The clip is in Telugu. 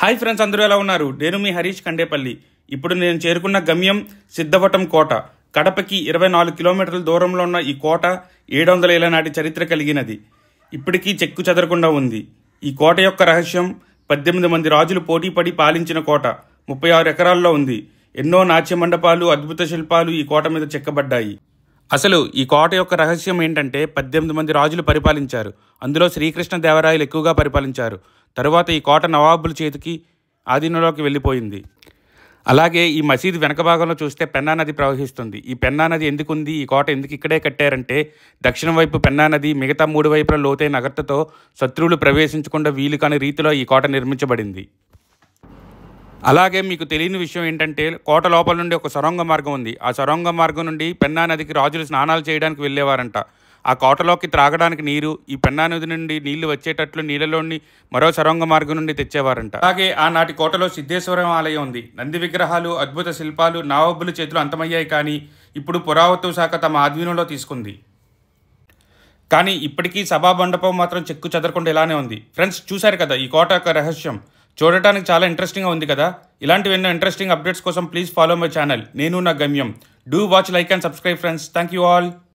హాయ్ ఫ్రెండ్స్, అందరూ ఎలా ఉన్నారు? నేను మీ హరీష్ కండేపల్లి. ఇప్పుడు నేను చేరుకున్న గమ్యం సిద్ధవటం కోట. కడపకి 24 కిలోమీటర్ల దూరంలో ఉన్న ఈ కోట 700 ఏళ్ల నాటి చరిత్ర కలిగినది. ఇప్పటికీ చెక్కు చెదరకుండా ఉంది. ఈ కోట యొక్క రహస్యం 18 మంది రాజులు పోటీపడి పాలించిన కోట 36 ఎకరాల్లో ఉంది. ఎన్నో నాట్య మండపాలు, అద్భుత శిల్పాలు ఈ కోట మీద చెక్కబడ్డాయి. అసలు ఈ కోట యొక్క రహస్యం ఏంటంటే 18 మంది రాజులు పరిపాలించారు. అందులో శ్రీకృష్ణదేవరాయలు ఎక్కువగా పరిపాలించారు. తరువాత ఈ కోట నవాబుల చేతికి ఆధీనంలోకి వెళ్ళిపోయింది. అలాగే ఈ మసీదు వెనక భాగంలో చూస్తే పెన్నా నది ప్రవహిస్తుంది. ఈ పెన్నా నది ఎందుకుంది, ఈ కోట ఎందుకు ఇక్కడే కట్టారంటే దక్షిణం వైపు పెన్నా నది, మిగతా 3 వైపుల లోతైన అగర్తతో శత్రువులు ప్రవేశించకుండా వీలు కాని రీతిలో ఈ కోట నిర్మించబడింది. అలాగే మీకు తెలియని విషయం ఏంటంటే కోట లోపల నుండి ఒక సొరంగ మార్గం ఉంది. ఆ సొరంగ మార్గం నుండి పెన్నా నదికి రాజులు స్నానాలు చేయడానికి వెళ్ళేవారంట. ఆ కోటలోకి త్రాగడానికి నీరు ఈ పెన్నా నది నుండి నీళ్లు వచ్చేటట్లు నీళ్ళలోని మరో సొరంగ మార్గం నుండి తెచ్చేవారంట. అలాగే ఆనాటి కోటలో సిద్ధేశ్వరం ఆలయం ఉంది. నంది విగ్రహాలు, అద్భుత శిల్పాలు నవాబుల చేతులు అంతమయ్యాయి, కానీ ఇప్పుడు పురావస్తు శాఖ తమ ఆధీనంలో తీసుకుంది. కానీ ఇప్పటికీ సభా మండపం మాత్రం చెక్కు చెదరకుండా ఇలానే ఉంది. ఫ్రెండ్స్, చూశారు కదా ఈ కోట యొక్క రహస్యం. చూడటానికి చాలా ఇంట్రెస్టింగ్గా ఉంది కదా. ఇలాంటివి ఎన్నో ఇంట్రెస్టింగ్ అప్డేట్స్ కోసం ప్లీజ్ ఫాలో మై ఛానల్. నేను నా గమ్యం. Do watch, like and subscribe friends. Thank you all.